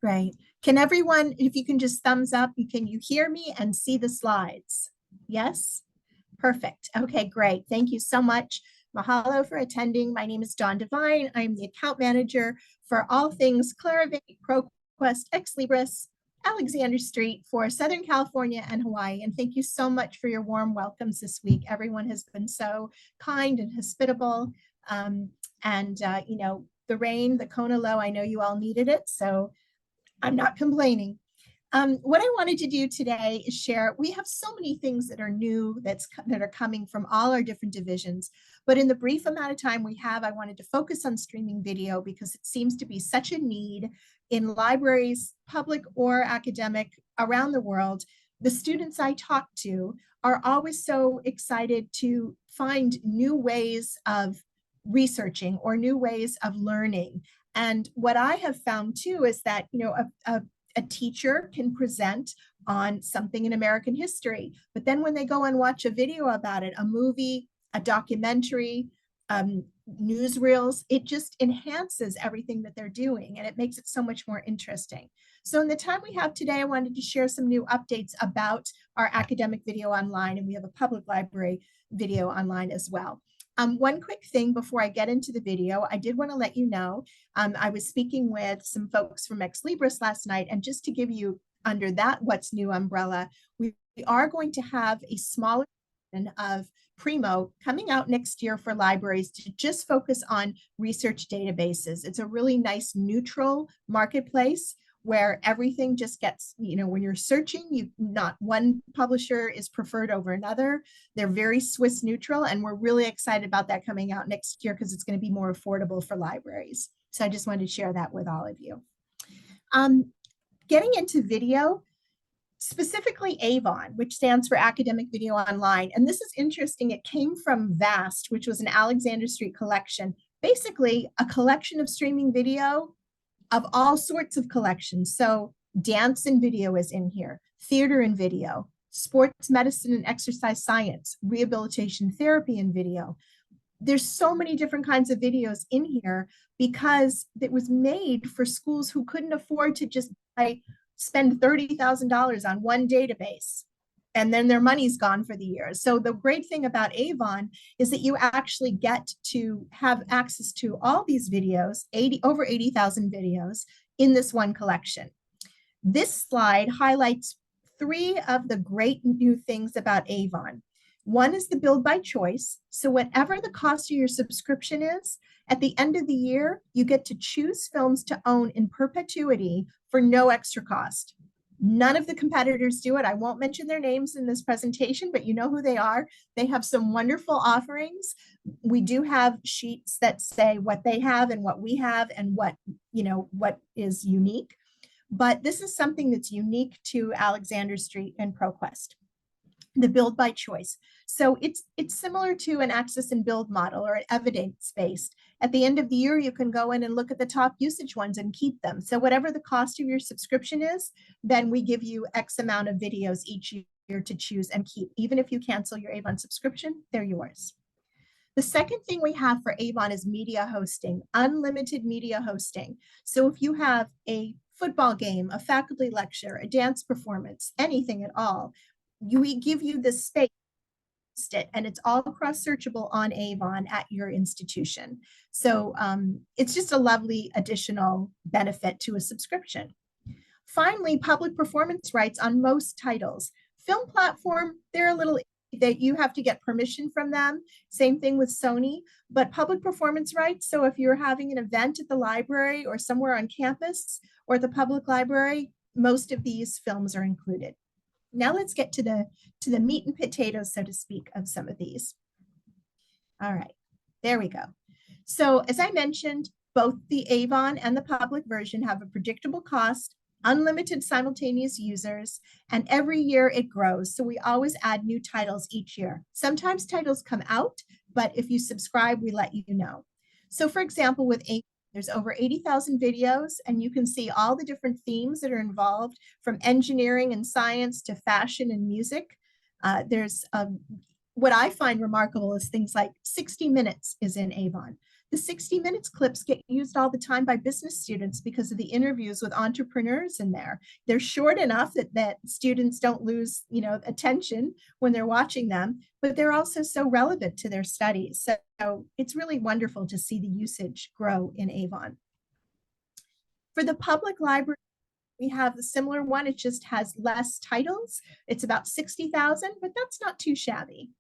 Great. Can everyone, if you can just thumbs up, can you hear me and see the slides? Yes? Perfect. Okay, great. Thank you so much. Mahalo for attending. My name is Dawn Devine. I'm the account manager for all things Clarivate, ProQuest, Ex Libris, Alexander Street for Southern California and Hawaii. And thank you so much for your warm welcomes this week. Everyone has been so kind and hospitable. The rain, the Kona low, I know you all needed it. So I'm not complaining. What I wanted to do today is share, we have so many things that are new that are coming from all our different divisions, but in the brief amount of time we have, I wanted to focus on streaming video because it seems to be such a need in libraries, public or academic around the world. The students I talk to are always so excited to find new ways of researching or new ways of learning. And what I have found too is that, a teacher can present on something in American history, but then when they go and watch a video about it, a movie, a documentary, newsreels, it just enhances everything that they're doing and it makes it so much more interesting. So in the time we have today, I wanted to share some new updates about our academic video online, and we have a public library video online as well. One quick thing before I get into the video, I did want to let you know, I was speaking with some folks from Ex Libris last night, and just to give you under that What's New umbrella, we are going to have a smaller version of Primo coming out next year for libraries to just focus on research databases. It's a really nice neutral marketplace where everything just gets, when you're searching, not one publisher is preferred over another. They're very Swiss neutral, and we're really excited about that coming out next year because it's going to be more affordable for libraries. So I just wanted to share that with all of you. Getting into video, specifically AVON, which stands for Academic Video Online. And this is interesting. It came from VAST, which was an Alexander Street collection, basically a collection of streaming video of all sorts of collections. So dance and video is in here, theater and video, sports medicine and exercise science, rehabilitation therapy and video. There's so many different kinds of videos in here because it was made for schools who couldn't afford to just spend $30,000 on one database and then their money's gone for the year. So the great thing about Avon is that you actually get to have access to all these videos, over 80,000 videos in this one collection. This slide highlights 3 of the great new things about Avon. One is the build by choice. So whatever the cost of your subscription is, at the end of the year, you get to choose films to own in perpetuity for no extra cost. None of the competitors do it. I won't mention their names in this presentation, but you know who they are. They have some wonderful offerings. We do have sheets that say what they have and what we have and what is unique. But this is something that's unique to Alexander Street and ProQuest, the build by choice. So it's similar to an access and build model or an evidence-based. At the end of the year, you can go in and look at the top usage ones and keep them. So whatever the cost of your subscription is, then we give you X amount of videos each year to choose and keep. Even if you cancel your Avon subscription, they're yours. The second thing we have for Avon is media hosting, unlimited media hosting. So if you have a football game, a faculty lecture, a dance performance, anything at all, we give you the space, and it's all cross searchable on Avon at your institution. So it's just a lovely additional benefit to a subscription. Finally, public performance rights on most titles. Film platform, they're a little that you have to get permission from them. Same thing with Sony, but public performance rights. So if you're having an event at the library or somewhere on campus or the public library, most of these films are included. Now let's get to the meat and potatoes, so to speak, of some of these. All right, there we go. So as I mentioned, both the Avon and the public version have a predictable cost, unlimited simultaneous users, and every year it grows. So we always add new titles each year. Sometimes titles come out, but if you subscribe, we let you know. So for example, with Avon, there's over 80,000 videos, and you can see all the different themes that are involved, from engineering and science to fashion and music. There's what I find remarkable is things like 60 Minutes is in Avon. The 60 Minutes clips get used all the time by business students because of the interviews with entrepreneurs in there. They're short enough that students don't lose, attention when they're watching them, but they're also so relevant to their studies. So it's really wonderful to see the usage grow in Avon. For the public library, we have a similar one. It just has less titles. It's about 60,000, but that's not too shabby.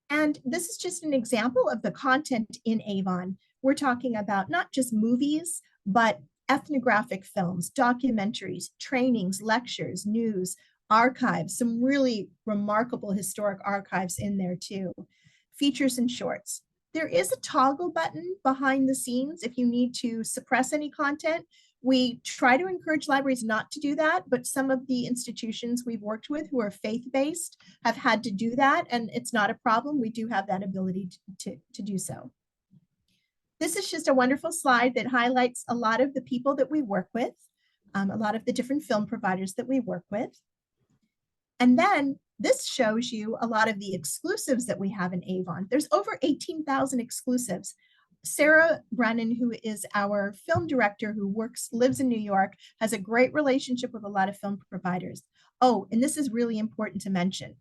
And this is just an example of the content in Avon. We're talking about not just movies, but ethnographic films, documentaries, trainings, lectures, news, archives, some really remarkable historic archives in there too. Features and shorts. There is a toggle button behind the scenes if you need to suppress any content. We try to encourage libraries not to do that, but some of the institutions we've worked with who are faith-based have had to do that, and it's not a problem. We do have that ability to do so. This is just a wonderful slide that highlights a lot of the people that we work with, a lot of the different film providers that we work with. And then this shows you a lot of the exclusives that we have in Avon. There's over 18,000 exclusives. Sarah Brennan, who is our film director who lives in New York, has a great relationship with a lot of film providers. Oh, and this is really important to mention.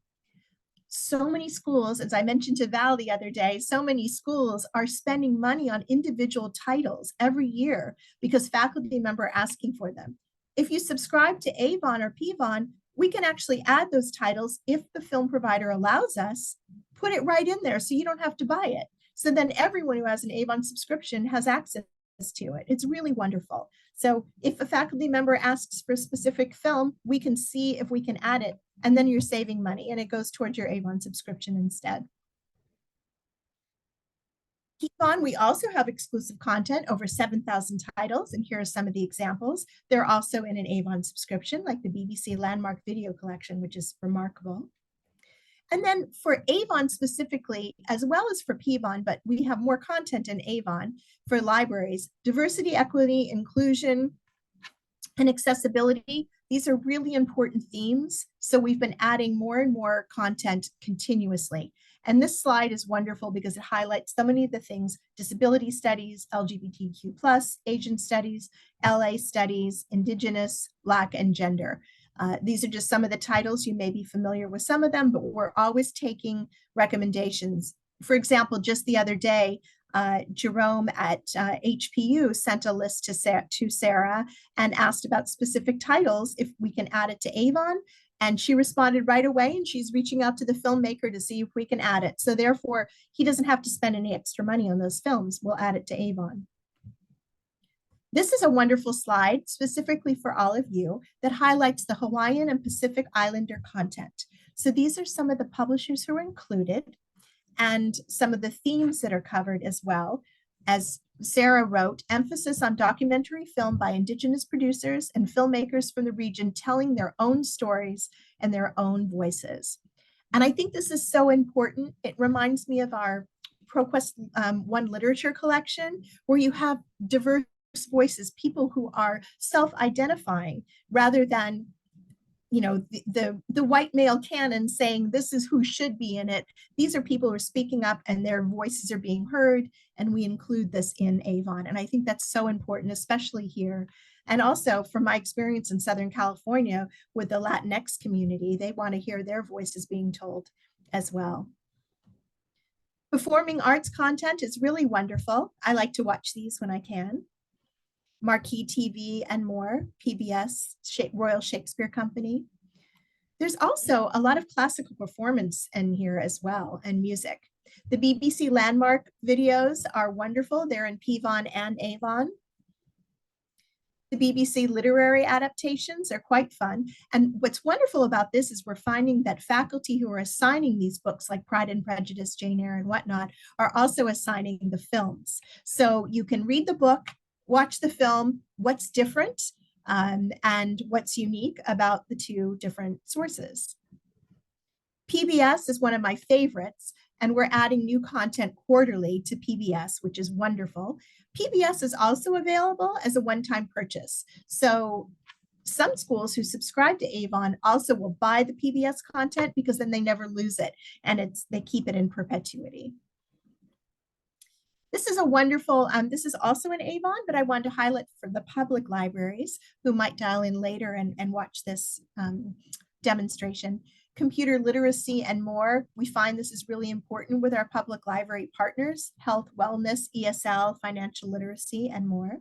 So many schools, as I mentioned to Val the other day, so many schools are spending money on individual titles every year because faculty member are asking for them. If you subscribe to Avon or PVon, we can actually add those titles if the film provider allows us, put it right in there so you don't have to buy it. So then everyone who has an Avon subscription has access to it. It's really wonderful. So if a faculty member asks for a specific film, we can see if we can add it, and then you're saving money and it goes towards your Avon subscription instead. PVon, we also have exclusive content, over 7,000 titles, and here are some of the examples. They're also in an Avon subscription, like the BBC Landmark Video Collection, which is remarkable. And then for Avon specifically, as well as for PVon, but we have more content in Avon for libraries, diversity, equity, inclusion, and accessibility. These are really important themes. So we've been adding more and more content continuously. And this slide is wonderful because it highlights so many of the things: disability studies, LGBTQ+, Asian studies, LA studies, Indigenous, Black, and gender. These are just some of the titles. You may be familiar with some of them, but we're always taking recommendations. For example, just the other day, Jerome at HPU sent a list to Sarah and asked about specific titles, if we can add it to Avon. And she responded right away, and she's reaching out to the filmmaker to see if we can add it. So therefore, he doesn't have to spend any extra money on those films. We'll add it to Avon. This is a wonderful slide specifically for all of you that highlights the Hawaiian and Pacific Islander content. So these are some of the publishers who are included and some of the themes that are covered as well. As Sarah wrote, emphasis on documentary film by Indigenous producers and filmmakers from the region telling their own stories and their own voices. And I think this is so important. It reminds me of our ProQuest One Literature collection, where you have diverse voices, people who are self-identifying rather than the white male canon saying this is who should be in it. These are people who are speaking up and their voices are being heard, and we include this in Avon. And I think that's so important, especially here. And also from my experience in Southern California with the Latinx community, they want to hear their voices being told as well. Performing arts content is really wonderful. I like to watch these when I can. Marquee TV and more, PBS, Royal Shakespeare Company. There's also a lot of classical performance in here as well, and music. The BBC Landmark videos are wonderful. They're in PVon and Avon. The BBC literary adaptations are quite fun. And what's wonderful about this is we're finding that faculty who are assigning these books like Pride and Prejudice, Jane Eyre, and whatnot are also assigning the films. So you can read the book, watch the film, what's different and what's unique about the two different sources. PBS is one of my favorites, and we're adding new content quarterly to PBS, which is wonderful. PBS is also available as a one-time purchase. So some schools who subscribe to Avon also will buy the PBS content because then they never lose it, and they keep it in perpetuity. This is a wonderful, this is also an Avon, but I wanted to highlight for the public libraries who might dial in later and watch this demonstration. Computer literacy and more. We find this is really important with our public library partners, health, wellness, ESL, financial literacy, and more.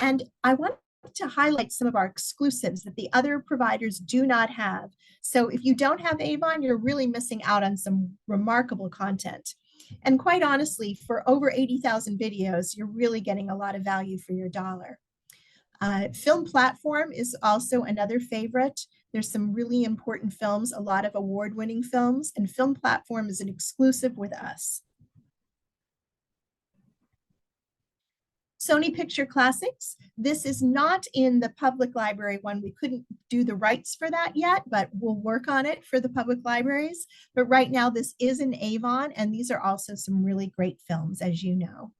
And I want to highlight some of our exclusives that the other providers do not have. So if you don't have Avon, you're really missing out on some remarkable content. And quite honestly, for over 80,000 videos, you're really getting a lot of value for your dollar. Film Platform is also another favorite. There's some really important films, a lot of award-winning films, and Film Platform is an exclusive with us. Sony Picture Classics. This is not in the public library one. We couldn't do the rights for that yet, but we'll work on it for the public libraries. But right now, this is in Avon, and these are also some really great films, as you know.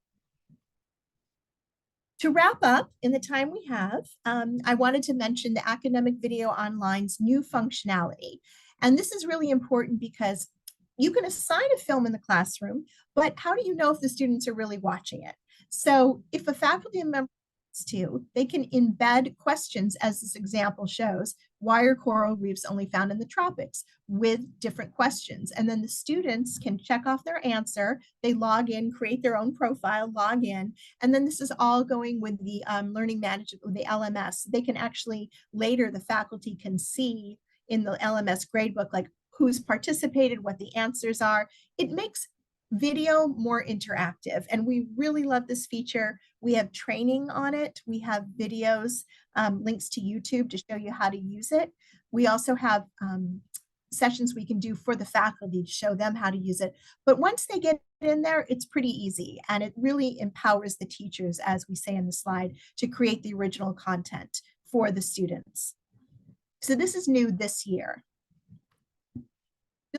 To wrap up in the time we have, I wanted to mention the Academic Video Online's new functionality. And this is really important because you can assign a film in the classroom, but how do you know if the students are really watching it? So if a faculty member wants to, they can embed questions, as this example shows, why are coral reefs only found in the tropics, with different questions. And then the students can check off their answer. They log in, create their own profile, log in. And then this is all going with the learning management, with the LMS. They can actually, later the faculty can see in the LMS gradebook, like who's participated, what the answers are. It makes video more interactive, and we really love this feature. We have training on it. We have videos, links to YouTube to show you how to use it. We also have sessions we can do for the faculty to show them how to use it. But once they get in there, it's pretty easy, and it really empowers the teachers, as we say in the slide, to create the original content for the students. So this is new this year.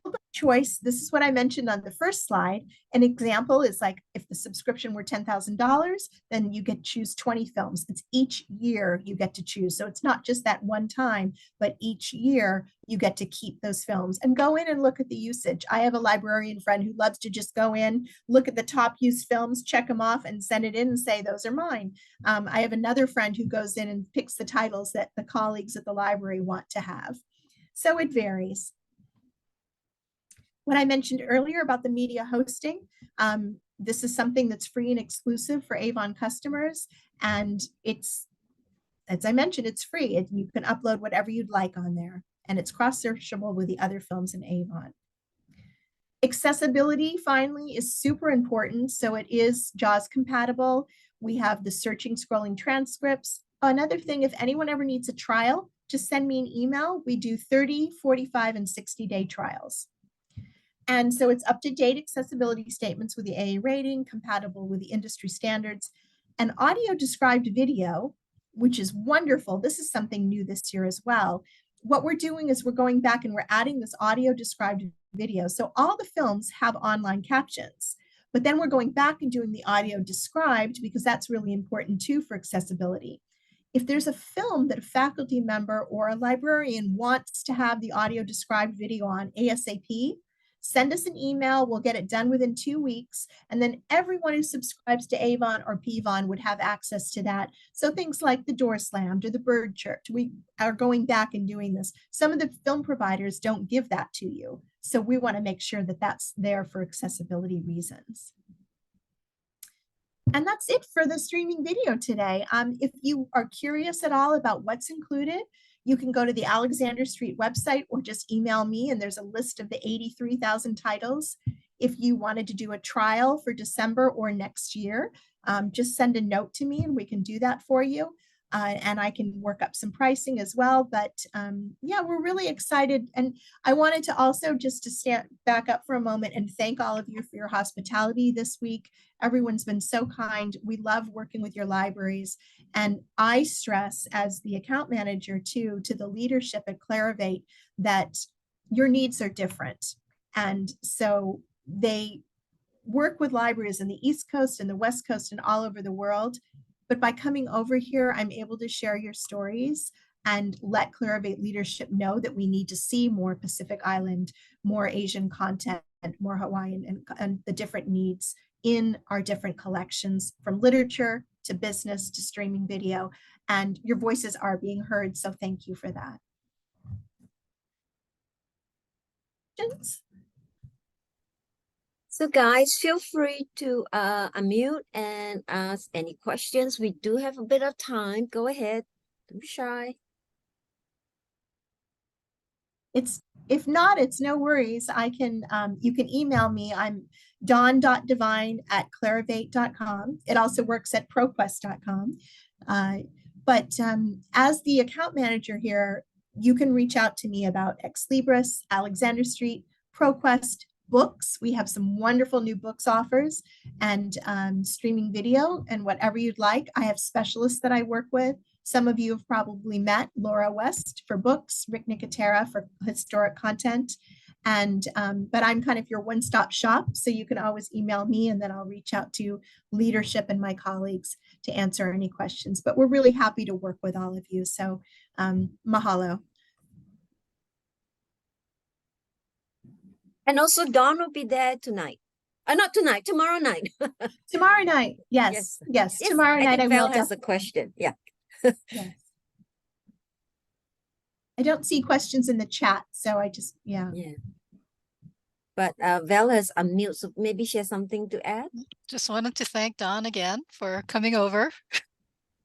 Build by choice. This is what I mentioned on the first slide. An example is like if the subscription were $10,000, then you get to choose 20 films. It's each year you get to choose. So it's not just that one time, but each year you get to keep those films and go in and look at the usage. I have a librarian friend who loves to just go in, look at the top used films, check them off and send it in and say, those are mine. I have another friend who goes in and picks the titles that the colleagues at the library want to have. So it varies. What I mentioned earlier about the media hosting, this is something that's free and exclusive for Avon customers. And it's, as I mentioned, it's free. You can upload whatever you'd like on there. And it's cross-searchable with the other films in Avon. Accessibility, finally, is super important. So it is JAWS compatible. We have the searching, scrolling transcripts. Another thing, if anyone ever needs a trial, just send me an email. We do 30, 45, and 60-day trials. And so it's up-to-date accessibility statements with the AA rating, compatible with the industry standards, and audio described video, which is wonderful. This is something new this year as well. What we're doing is we're going back and we're adding this audio described video. So all the films have online captions, but then we're going back and doing the audio described because that's really important too for accessibility. If there's a film that a faculty member or a librarian wants to have the audio described video on ASAP, send us an email. We'll get it done within 2 weeks. And then everyone who subscribes to Avon or PVON would have access to that. So things like The Door Slammed or The Bird Chirped, we are going back and doing this. Some of the film providers don't give that to you. So we want to make sure that that's there for accessibility reasons. And that's it for the streaming video today. If you are curious at all about what's included, you can go to the Alexander Street website or just email me, and there's a list of the 83,000 titles. If you wanted to do a trial for December or next year, just send a note to me and we can do that for you. And I can work up some pricing as well. But yeah, we're really excited. And I wanted to also just to stand back up for a moment and thank all of you for your hospitality this week. Everyone's been so kind. We love working with your libraries. And I stress as the account manager too, to the leadership at Clarivate, that your needs are different. And so they work with libraries in the East Coast and the West Coast and all over the world. But by coming over here, I'm able to share your stories and let Clarivate leadership know that we need to see more Pacific Island, more Asian content, more Hawaiian and the different needs in our different collections, from literature to business to streaming video. And your voices are being heard, so thank you for that. So guys, feel free to unmute and ask any questions. We do have a bit of time. Go ahead. Don't be shy. If not, it's no worries. I can, you can email me. I'm dawn.devine@clarivate.com. It also works at ProQuest.com. But as the account manager here, you can reach out to me about Ex Libris, Alexander Street, ProQuest, books. We have some wonderful new books offers, and streaming video, and whatever you'd like. I have specialists that I work with. Some of you have probably met Laura West for books, Rick Nicotera for historic content. And but I'm kind of your one-stop shop, so you can always email me, and then I'll reach out to leadership and my colleagues to answer any questions. But we're really happy to work with all of you. So mahalo. And also Dawn will be there tonight. Not tonight, tomorrow night. Tomorrow night. Yes. Tomorrow night I Val will. has a question. Yeah. Yes. I don't see questions in the chat, so I just, yeah. But Val has unmute, so maybe she has something to add. Just wanted to thank Dawn again for coming over.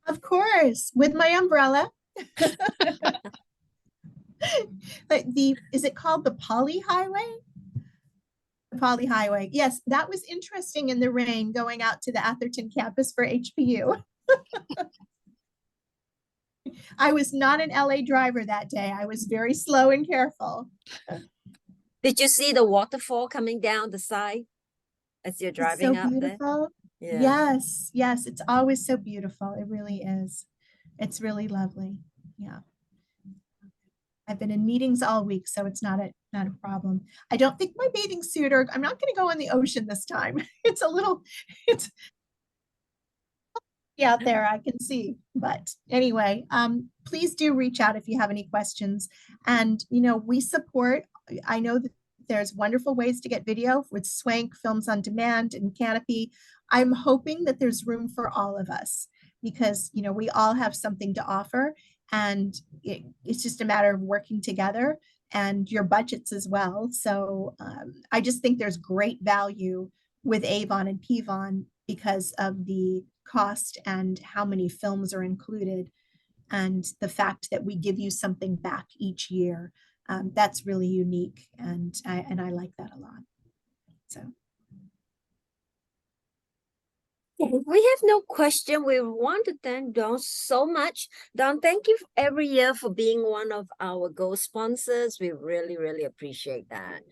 Of course, with my umbrella. But is it called the Poly Highway? The Poly Highway. Yes, that was interesting in the rain going out to the Atherton campus for HPU. I was not an LA driver that day. I was very slow and careful. Did you see the waterfall coming down the side as you're driving so up beautiful. there? Yeah. Yes, it's always so beautiful. It really is. It's really lovely. Yeah. I've been in meetings all week, so it's not a problem. I don't think my bathing suit, or I'm not going to go in the ocean this time. It's out there, I can see. But anyway, please do reach out if you have any questions. And we support, I know that there's wonderful ways to get video with Swank, Films on Demand, and Canopy. I'm hoping that there's room for all of us, because we all have something to offer, and it's just a matter of working together, and your budgets as well. So I just think there's great value with Avon and PVON because of the cost and how many films are included, and the fact that we give you something back each year. That's really unique, and I like that a lot. So we have no question. We want to thank Dawn so much. Dawn, thank you every year for being one of our gold sponsors. We really, really appreciate that.